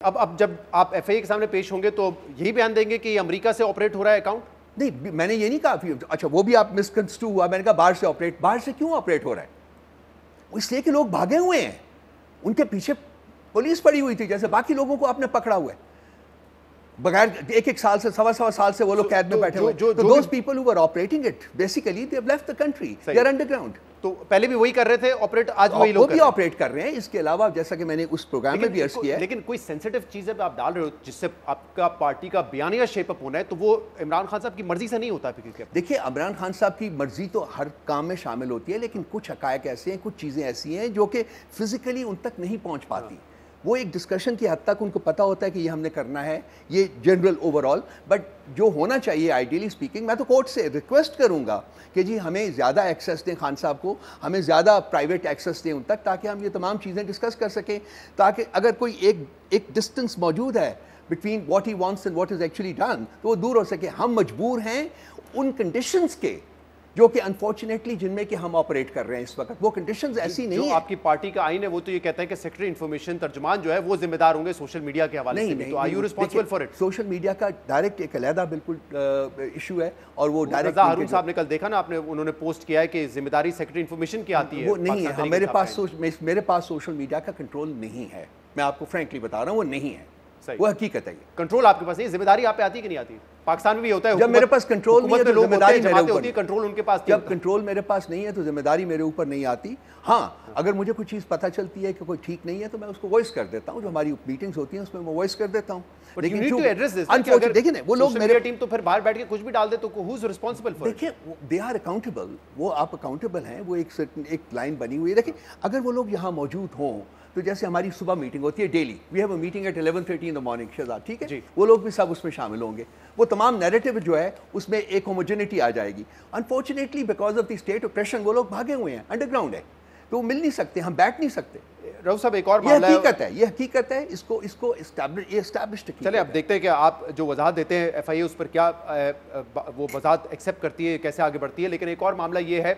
اب جب آپ ایف آئی اے کے سامنے پیش ہوں گے تو یہی بیان دیں گے کہ یہ امریکہ سے آپریٹ ہو رہا ہے اکاؤنٹ؟ نہیں، میں نے یہ نہیں کہا. اچھا وہ بھی آپ مسکنسٹرو ہوا. میں نے کہا باہر سے آپریٹ. باہر سے کیوں آپریٹ ہو رہا ہے؟ اس لیے کہ لوگ بھاگے ہوئے ہیں. ان کے پیچھے پولیس پڑی ہوئی تھی، جیسے باقی لوگوں کو آپ نے پکڑا ہوا ہے بغیر ایک سال سے سوا سال سے وہ لوگ قید میں بیٹھے ہوئے. تو those people who are operating it basically they have left the country, they are underground. تو پہلے بھی وہی کر رہے تھے آپریٹ، آج وہی لوگ وہ بھی آپریٹ کر رہے ہیں. اس کے علاوہ جیسا کہ میں نے اس پروگرام میں بھی عرض کیا ہے، لیکن کوئی سینسیٹیو چیز ہے آپ ڈال رہے ہو جس سے آپ کا پارٹی کا بیانیہ شیپ اپ ہونا ہے، تو وہ عمران خان صاحب کی مرضی سے نہیں ہوتا. دیکھیے عمران خان صاحب کی مرضی تو ہر کام میں شامل ہوتی ہے، لیکن کچھ حقائق ایسے ہیں، کچھ چیزیں ایسی ہیں جو کہ فزیکلی ان تک نہیں پہنچ پاتی. وہ ایک ڈسکشن کی حد تک ان کو پتہ ہوتا ہے کہ یہ ہم نے کرنا ہے، یہ جنرل اوور آل. بٹ جو ہونا چاہیے آئیڈیلی اسپیکنگ، میں تو کورٹ سے ریکویسٹ کروں گا کہ جی ہمیں زیادہ ایکسیس دیں خان صاحب کو، ہمیں زیادہ پرائیویٹ ایکسیس دیں ان تک، تاکہ ہم یہ تمام چیزیں ڈسکس کر سکیں. تاکہ اگر کوئی ایک ڈسٹنس موجود ہے between what he wants and what is actually done, تو وہ دور ہو سکے. ہم مجبور ہیں ان کنڈیشنز کے جو کہ انفارچونیٹلی جن میں کہ ہم آپریٹ کر رہے ہیں اس وقت، وہ کنڈیشنز ایسی نہیں ہیں. جو آپ کی پارٹی کا آئین ہے وہ تو یہ کہتا ہے کہ سیکرٹری انفارمیشن ترجمان جو ہے وہ ذمہ دار ہوں گے سوشل میڈیا کے حوالے سے. تو are you responsible for it? Social media کا ڈائریکٹ ایک علیحدہ بالکل ایشو ہے، اور وہ ڈائریکٹ رضا ہارون صاحب نے کل دیکھا نا، انہوں نے پوسٹ کیا ہے کہ ذمہ داری سیکرٹری انفارمیشن کی آتی ہے. وہ نہیں ہے. میرے پاس سوشل میڈیا کا کنٹرول نہیں ہے. میں آپ کو فرینکلی بتا رہا ہوں، وہ نہیں ہے. وہ حقیقت ہے. کنٹرول آپ کے پاس نہیں، ذمہ داری آپ پہ آتی کہ نہیں آتی؟ پاکستان میں بھی ہوتا ہے جب میرے پاس کنٹرول نہیں ہے تو ذمہ داری میرے اوپر ہوتی ہے، کنٹرول ان کے پاس. جب کنٹرول میرے پاس نہیں ہے تو ذمہ داری میرے اوپر نہیں آتی. ہاں اگر مجھے کوئی چیز پتہ چلتی ہے کہ کوئی ٹھیک نہیں ہے تو میں اس کو وائس کر دیتا ہوں. جو ہماری میٹنگز ہوتی ہیں اس میں میں وائس کر دیتا ہوں. لیکن دیکھیں وہ لوگ میری ٹیم تو پھر باہر بیٹھ کے کچھ بھی ڈال دے تو ہو از ریسپانسبل فار؟ دیکھیں دے آر اکاؤنٹیبل. وہ آپ اکاؤنٹیبل ہیں. وہ ایک لائن بنی ہوئی ہے. دیکھیں اگر وہ لوگ یہاں موجود ہوں تو جیسے ہماری صبح میٹنگ ہوتی ہے daily, we have a meeting at 11:30 in the morning Shahzad, ٹھیک ہے، وہ لوگ بھی سب اس میں شامل ہوں گے. وہ تمام نیریٹو جو ہے اس میں ایک ہوموجینٹی آ جائے گی. Unfortunately because of the state operation وہ لوگ بھاگے ہوئے ہیں، انڈر گراؤنڈ ہے، تو وہ مل نہیں سکتے، ہم بیٹھ نہیں سکتے. رؤف صاحب ایک اور معاملہ ہے، یہ حقیقت ہے، اس کو اسٹیبلشڈ. چلے اب دیکھتے ہیں کہ آپ جو وضاحت دیتے ہیں ایف آئی اے اس پر کیا وہ وضاحت ایکسیپٹ کرتی ہے، کیسے آگے بڑھتی ہے. لیکن ایک اور معاملہ یہ ہے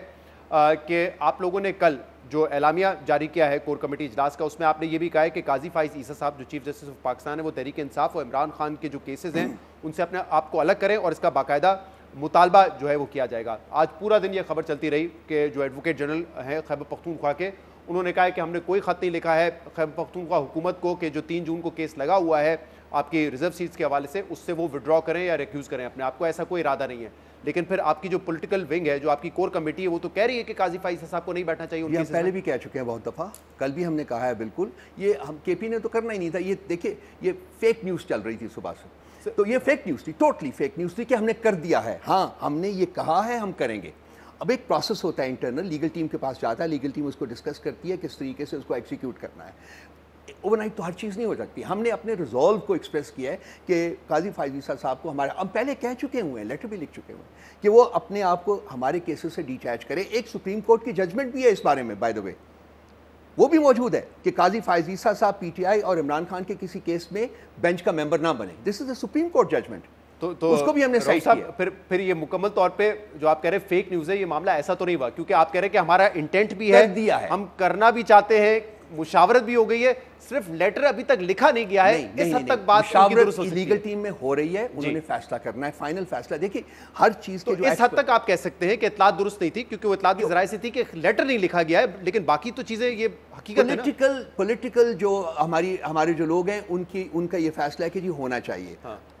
کہ آپ لوگوں نے کل جو اعلامیہ جاری کیا ہے کور کمیٹی اجلاس کا، اس میں آپ نے یہ بھی کہا ہے کہ قاضی فائز عیسیٰ صاحب جو چیف جسٹس آف پاکستان ہے وہ تحریک انصاف اور عمران خان کے جو کیسز ہیں ان سے اپنے آپ کو الگ کریں اور اس کا باقاعدہ مطالبہ جو ہے وہ کیا جائے گا. آج پورا دن یہ خبر چلتی رہی کہ جو ایڈوکیٹ جنرل ہیں خیبر پختونخوا کے، انہوں نے کہا ہے کہ ہم نے کوئی خط نہیں لکھا ہے خیبر پختونخوا حکومت کو کہ جو 3 جون کو کیس لگا ہوا ہے آپ کی ریزرو سیٹس کے حوالے سے، اس سے وہ وڈرا کریں یا ریکیوز کریں اپنے آپ کو. ایسا کوئی ارادہ نہیں ہے. لیکن پھر آپ کی جو پولیٹیکل ونگ ہے، جو آپ کی کور کمیٹی ہے، وہ تو کہہ رہی ہے کہ قاضی فائز صاحب کو نہیں بیٹھنا چاہیے. یہ ہم پہلے بھی کہہ چکے ہیں بہت دفعہ، کل بھی ہم نے کہا ہے. بالکل یہ ہم کے پی نے تو کرنا ہی نہیں تھا. یہ دیکھیں یہ فیک نیوز چل رہی تھی صبح سے، تو یہ فیک نیوز تھی، ٹوٹلی فیک نیوز تھی کہ ہم نے کر دیا ہے. ہاں ہم نے یہ کہا ہے ہم کریں گے. اب ایک پروسیس ہوتا ہے انٹرنل، لیگل ٹیم کے پاس جاتا ہے، لیگل ٹیم اس کو ڈسکس کرتی ہے کس طریقے سے اس کو ایکسیکیوٹ کرنا ہے. اوور نائٹ تو ہر چیز نہیں ہو سکتی. ہم نے اپنے ریزالو کو ایکسپریس کیا ہے کہ قاضی فائز عیسیٰ صاحب کو ہم پہلے کہہ چکے ہوئے ہیں، لیٹر بھی لکھ چکے ہوئے ہیں کہ وہ اپنے آپ کو ہمارے کیسز سے ڈیٹیچ کرے. ایک سپریم کورٹ کی ججمنٹ بھی ہے اس بارے میں بائی دا وے، وہ بھی موجود ہے کہ قاضی فائز عیسیٰ صاحب پی ٹی آئی اور عمران خان کے کسی کیس میں بینچ کا ممبر نہ بنے. دس از اے سپریم کورٹ ججمنٹ. تو اس کو بھی ہم نے سائٹ کیا. پھر یہ مکمل طور پہ جو آپ کہہ رہے ہیں فیک نیوز ہے، یہ معاملہ ایسا تو نہیں ہوا کیونکہ آپ کہہ رہے ہیں کہ ہمارا انٹینٹ بھی ہے، ہم کرنا بھی چاہتے ہیں، مشاورت بھی ہو گئی ہے، صرف لیٹر ابھی تک لکھا نہیں گیا ہے. اس حد تک بات مشاورت لیگل ٹیم میں ہو رہی ہے، انہوں نے فیصلہ کرنا ہے، فائنل فیصلہ. دیکھیے ہر چیز کے جو اس حد تک آپ کہہ سکتے ہیں کہ اطلاعات درست نہیں تھی کیونکہ وہ اطلاعات کے ذرائع سے تھی کہ لیٹر نہیں لکھا گیا ہے، لیکن باقی تو چیزیں یہ حقیقت ہے. پولیٹیکل جو ہمارے جو لوگ ہیں ان کا یہ فیصلہ ہے کہ جی ہونا چاہیے.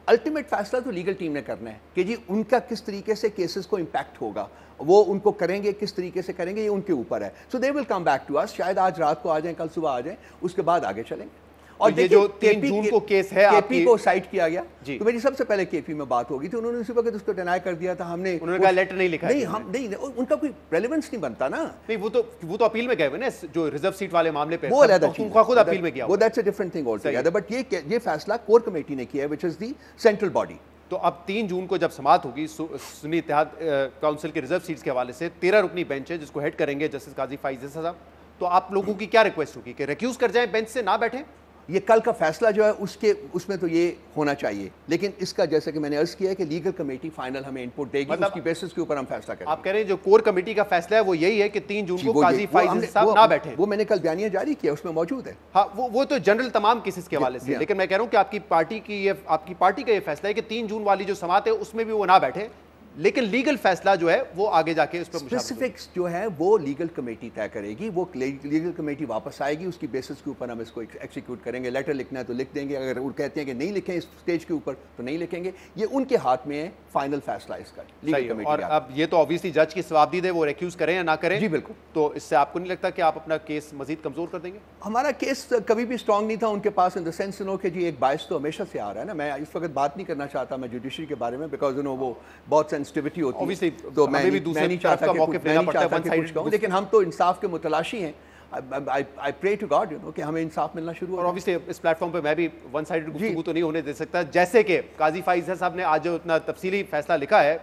الٹیمیٹ فیصلہ تو لیگل ٹیم نے کرنا ہے کہ جی ان کا کس طریقے سے کیسز کو امپیکٹ ہوگا، وہ ان کو کریں گے کس طریقے سے کریں گے، یہ ان کے اوپر ہے. سو دے ول کم بیک ٹو اس. شاید آج رات کو آ جائیں، کل صبح آ جائیں، اس کے بعد آگے چلیں گے. اور یہ جو 3 جون کو کیس ہے کے پی کو سائٹ کیا گیا، تو میری سب سے پہلے کے پی میں بات ہوگی تھی. انہوں نے اسی وقت اس کو ڈینائی کر دیا تھا. انہوں نے کہا لیٹر نہیں لکھا. نہیں ان کا کوئی ریلیونس نہیں بنتا نا. نہیں وہ تو اپیل میں گئے ہوئے نا جو ریزرو سیٹ والے معاملے پہ، وہ علیحدہ چیز ہے، خود اپیل میں گیا. وہ that's a different thing all together. But یہ فیصلہ کور کمیٹی نے کیا ہے وچ از دی سینٹرل باڈی. تو اب 3 جون کو جب سماعت ہوگی سنی اتحاد کونسل کے ریزرو سیٹس کے حوالے سے، 13 رکنی بینچ ہے جس کو ہیڈ کریں گے جسٹس قاضی فائز عیسیٰ صاحب. تو آپ لوگوں کی کیا ریکویسٹ ہوگی کہ ریکیوز کر جائیں، بینچ سے نہ بیٹھیں؟ یہ کل کا فیصلہ جو ہے اس میں تو یہ ہونا چاہیے، لیکن اس کا جیسے کہ میں نے عرض کیا ہے کہ لیگل کمیٹی فائنل ہمیں انپٹ دے گی، اس کی بیسس کے اوپر ہم فیصلہ کریں گے۔ آپ کہہ رہے ہیں جو کور کمیٹی کا فیصلہ ہے وہ یہی ہے کہ 3 جون کو قاضی فائز عزیز صاحب نہ بیٹھیں؟ وہ میں نے کل بیانیہ جاری کیا، اس میں موجود ہے۔ ہاں وہ تو جنرل تمام کیسز کے حوالے سے، لیکن میں کہہ رہا ہوں کہ آپ کی پارٹی کا یہ فیصلہ ہے کہ 3 جون والی جو سماعت ہے اس میں بھی وہ نہ بیٹھیں، لیکن لیگل فیصلہ جو ہے وہ آگے جا کے اس پر اسپیسیفکس جو ہے وہ لیگل کمیٹی طے کرے گی، وہ لیگل کمیٹی واپس آئے گی، اس کی بیسس کے اوپر ہم اس کو ایکسیکیوٹ کریں گے۔ لیٹر لکھنا ہے تو لکھ دیں گے، اگر وہ کہتے ہیں کہ نہیں لکھیں اس سٹیج کے اوپر تو نہیں لکھیں گے، یہ ان کے ہاتھ میں ہے فائنل فیصلہ اس کا لیگل کمیٹی۔ اور اب یہ تو آبویسلی جج کی ثوابدید ہے، وہ ریکیوز کریں یا نہ کریں۔ جی بالکل۔ تو اس سے آپ کو نہیں لگتا کہ آپ اپنا کیس مزید کمزور کر دیں گے؟ ہمارا کیس کبھی بھی اسٹرانگ نہیں تھا ان کے پاس، ان دا سینس کہ جی ایک باعث تو ہمیشہ سے آ رہا ہے نا۔ میں اس وقت بات نہیں کرنا چاہتا میں جوڈیشری کے بارے میں، بیکاز وہ بہت سینسٹیوٹی ہوتی ہے، تو میں نہیں چاہتا کہ کچھ کہوں، لیکن ہم تو انصاف کے متلاشی ہیں۔ I pray to God کہ ہمیں انصاف ملنا شروع ہو۔ اور obviously اس پلیٹ فارم پہ میں بھی ون سائیڈڈ گفتگو تو نہیں ہونے دے سکتا، جیسے کہ قاضی فائز صاحب نے آج جو اتنا تفصیلی فیصلہ لکھا ہے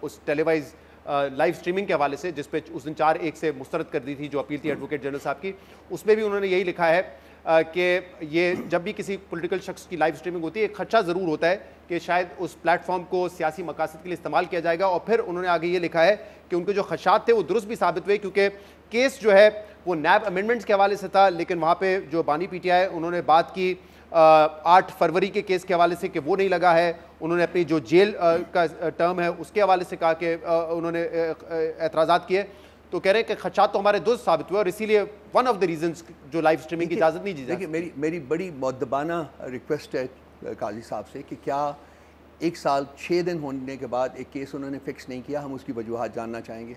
اس ٹیلی وائز لائیو اسٹریمنگ کے حوالے سے، جس پہ اس دن 4-1 سے مسترد کر دی تھی جو اپیل تھی ایڈوکیٹ جنرل صاحب کی، اس میں بھی انہوں نے یہی لکھا ہے کہ یہ جب بھی کسی پولیٹیکل شخص کی لائیو اسٹریمنگ ہوتی ہے ایک خدشہ ضرور ہوتا ہے کہ شاید اس پلیٹ فارم کو سیاسی مقاصد کے لیے استعمال کیا جائے گا، اور پھر انہوں نے آگے یہ لکھا ہے کہ ان کے جو خدشات تھے وہ درست بھی ثابت ہوئے، کیونکہ کیس جو ہے وہ نیب امینڈمنٹس کے حوالے سے تھا، لیکن وہاں پہ جو بانی پی ٹی آئی انہوں نے بات کی 8 فروری کے کیس کے حوالے سے کہ وہ نہیں لگا ہے، انہوں نے اپنی جو جیل کا ٹرم ہے اس کے حوالے سے کہا کہ انہوں نے اعتراضات کیے، تو کہہ رہے ہیں کہ خدشات تو ہمارے درست ثابت ہوئے، اور اسی لیے ون آف دا ریزنس جو لائیو اسٹریمنگ کی اجازت نہیں دی جاتی۔ دیکھیے میری بڑی مؤدبانہ ریکویسٹ ہے قاضی صاحب سے کہ کیا 1 سال 6 دن ہونے کے بعد ایک کیس انہوں نے فکس نہیں کیا، ہم اس کی وجوہات جاننا چاہیں گے۔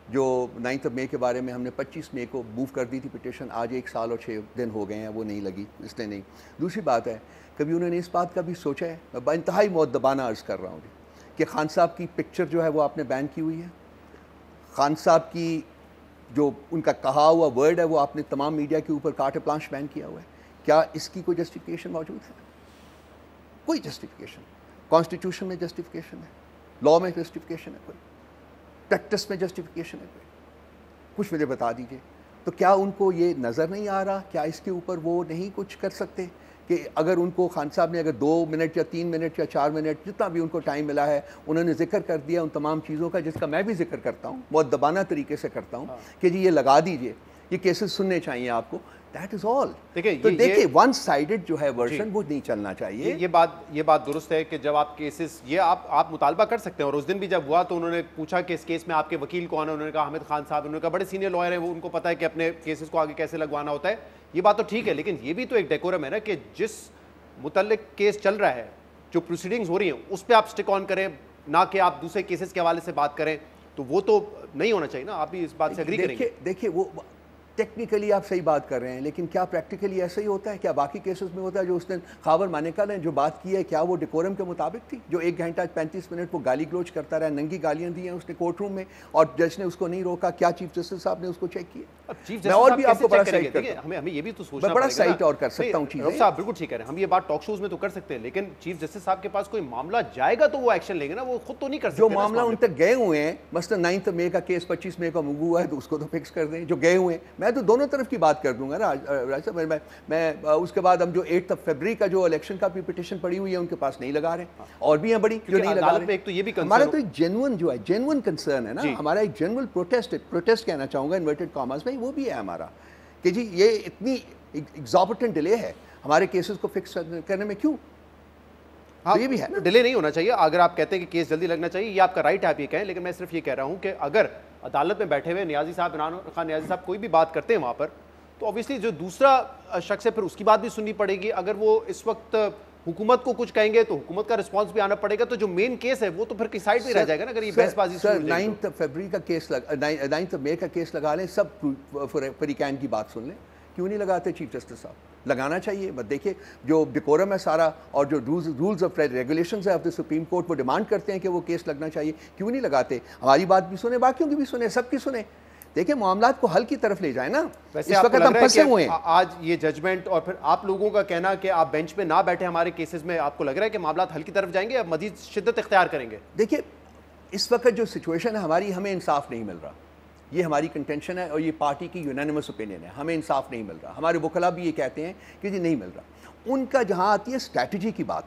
جو 9 مئی کے بارے میں ہم نے 25 مئی کو موو کر دی تھی پٹیشن، آج 1 سال اور 6 دن ہو گئے ہیں، وہ نہیں لگی، اس نے نہیں۔ دوسری بات ہے کبھی انہوں نے اس بات کا بھی سوچا ہے، میں انتہائی مؤدبانہ عرض کر رہا ہوں کہ خان صاحب کی پکچر جو ہے وہ آپ نے بین کی ہوئی ہے، خان صاحب کی جو ان کا کہا ہوا ورڈ ہے وہ آپ نے تمام میڈیا کے اوپر کارٹ پلانش بین کیا ہوا ہے، کیا اس کی کوئی جسٹیفیکیشن موجود ہے؟ کوئی جسٹیفیکیشن، کانسٹیٹیوشن میں جسٹیفیکیشن ہے، لاء میں جسٹیفیکیشن ہے، کوئی پریکٹس میں جسٹیفیکیشن ہے، کوئی کچھ مجھے بتا دیجئے۔ تو کیا ان کو یہ نظر نہیں آ رہا، کیا اس کے اوپر وہ نہیں کچھ کر سکتے کہ اگر ان کو خان صاحب نے اگر 2 منٹ یا 3 منٹ یا 4 منٹ جتنا بھی ان کو ٹائم ملا ہے انہوں نے ذکر کر دیا ان تمام چیزوں کا، جس کا میں بھی ذکر کرتا ہوں، مؤدبانہ طریقے سے کرتا ہوں کہ جی یہ لگا دیجئے، یہ کیسز سننے چاہیے آپ کو، دیٹ از آل۔ دیکھیں ون سائیڈڈ جو ہے ورژن وہ نہیں چلنا چاہیے۔ یہ بات درست ہے کہ جب آپ کیسز یہ آپ مطالبہ کر سکتے ہیں، اور اس دن بھی جب ہوا تو انہوں نے پوچھا کہ اس کیس میں آپ کے وکیل کون ہے، انہوں نے کہا حامد خان صاحب، انہوں نے کہا بڑے سینئر لائر ہیں وہ، ان کو پتہ ہے کہ اپنے کیسز کو آگے کیسے لگوانا ہوتا ہے، یہ بات تو ٹھیک ہے، لیکن یہ بھی تو ایک ڈیکورم ہے نا کہ جس متعلق کیس چل رہا ہے، جو پروسیڈنگز ہو رہی ہیں اس پہ آپ سٹک آن کریں، نہ کہ آپ دوسرے کیسز کے حوالے سے بات کریں، تو وہ تو نہیں ہونا چاہیے نا۔ آپ بھی اس بات سے ایگری کریں گے؟ دیکھیے وہ ٹیکنیکلی آپ صحیح بات کر رہے ہیں، لیکن کیا پریکٹیکلی ایسا ہی ہوتا ہے؟ کیا باقی کیسز میں ہوتا ہے جو اس نے خاور مانیکا نے جو بات کی ہے کیا وہ ڈیکورم کے مطابق تھی؟ جو 1 گھنٹہ 35 منٹ وہ گالی گلوچ کرتا رہا، ننگی گالیاں دی ہیں اس نے کورٹ روم میں، اور جج نے اس کو نہیں روکا، کیا چیف جسٹس صاحب نے اس کو چیک کیا؟ میں اور بھی آپ کو بڑا سائٹ کرتا ہوں، ہمیں یہ بھی تو سوچنا بڑا سائٹ اور کر سکتا ہوں چیزیں صاحب، بالکل ٹھیک ہے، ہم یہ بات ٹاک شوز میں تو کر سکتے ہیں، لیکن چیف جسٹس صاحب کے پاس کوئی معاملہ جائے گا تو وہ ایکشن لیں گے نا، وہ خود تو نہیں کر سکتے۔ جو معاملہ ان تک گئے ہوئے ہیں، مثلا 9 مئی کا کیس 25 مئی کا موو ہوا ہے تو اس کو تو فکس کر دیں، جو گئے ہوئے ہیں، میں تو دونوں طرف کی بات کر دوں گا نا راج صاحب۔ میں اس کے بعد ہم جو 8 فروری کا جو الیکشن کا بھی پٹیشن پڑی ہوئی ہے ان کے پاس نہیں لگا رہے، اور بھی ہیں بڑی جو نہیں لگا رہے۔ ہمارا تو ایک جینون جو ہے جینون کنسرن ہے نا، ہمارا ایک جینون پروٹیسٹ کہنا چاہوں گا انورٹڈ کاماز میں، وہ بھی ہے ہمارا کہ جی یہ اتنی ایگزابٹنٹ ڈیلے ہے ہمارے کیسز کو فکس کرنے میں، کیوں؟ ہاں یہ بھی ہے، ڈیلے نہیں ہونا چاہیے۔ اگر آپ کہتے ہیں کہ کیس جلدی لگنا چاہیے، یہ آپ کا رائٹ ہے، آپ یہ کہیں، لیکن میں صرف یہ کہہ رہا ہوں کہ اگر عدالت میں بیٹھے ہوئے نیازی صاحب، عمران خان نیازی صاحب کوئی بھی بات کرتے ہیں وہاں پر، تو obviously جو دوسرا شخص ہے پھر اس کی بات بھی سننی پڑے گی۔ اگر وہ اس وقت حکومت کو کچھ کہیں گے تو حکومت کا رسپانس بھی آنا پڑے گا، تو جو مین کیس ہے وہ تو پھر کسی سائڈ پہ رہ جائے گا نا۔ اگر یہ بحث بازی سر 9 فروری کا کیس 9 مئی کا کیس لگا لیں، سب فریقین کی بات سن لیں، کیوں نہیں لگاتے چیف جسٹس صاحب؟ لگانا چاہیے۔ بس دیکھیے جو ڈیکورم ہے سارا، اور جو رولز آف ریگولیشنز ہے آف دا سپریم کورٹ، وہ ڈیمانڈ کرتے ہیں کہ وہ کیس لگنا چاہیے، کیوں نہیں لگاتے؟ ہماری بات بھی سنیں، باقیوں کی بھی سنیں، سب کی سنیں، دیکھیں معاملات کو حل کی طرف لے جائیں نا۔ اس وقت ہم پھنسے ہوئے ہیں آج یہ ججمنٹ، اور پھر آپ لوگوں کا کہنا کہ آپ بینچ پہ نہ بیٹھے ہمارے کیسز میں، آپ کو لگ رہا ہے کہ معاملات حل کی طرف جائیں گے یا مزید شدت اختیار کریں گے؟ دیکھیے اس وقت جو سچویشن ہے ہماری، ہمیں انصاف نہیں مل رہا، یہ ہماری کنٹینشن ہے اور یہ پارٹی کی یونانیمس اوپینین ہے. ہمیں انصاف نہیں مل رہا. ہمارے وکلاء بھی یہ کہتے ہیں کہ جی نہیں مل رہا. ان کا جہاں آتی ہے اسٹریٹجی کی بات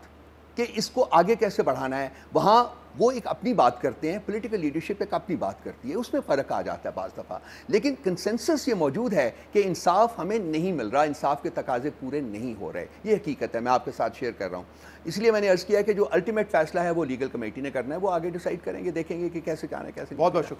کہ اس کو آگے کیسے بڑھانا ہے, وہاں وہ ایک اپنی بات کرتے ہیں, پولیٹیکل لیڈرشپ ایک اپنی بات کرتی ہے, اس میں فرق آ جاتا ہے بعض دفعہ. لیکن کنسنسس یہ موجود ہے کہ انصاف ہمیں نہیں مل رہا, انصاف کے تقاضے پورے نہیں ہو رہے. یہ حقیقت ہے, میں آپ کے ساتھ شیئر کر رہا ہوں. اس لیے میں نے عرض کیا کہ جو الٹیمیٹ فیصلہ ہے وہ لیگل کمیٹی نے کرنا ہے, وہ آگے ڈیسائیڈ کریں گے, دیکھیں گے کہ کیسے جانا ہے, کیسے. بہت بہت شکریہ.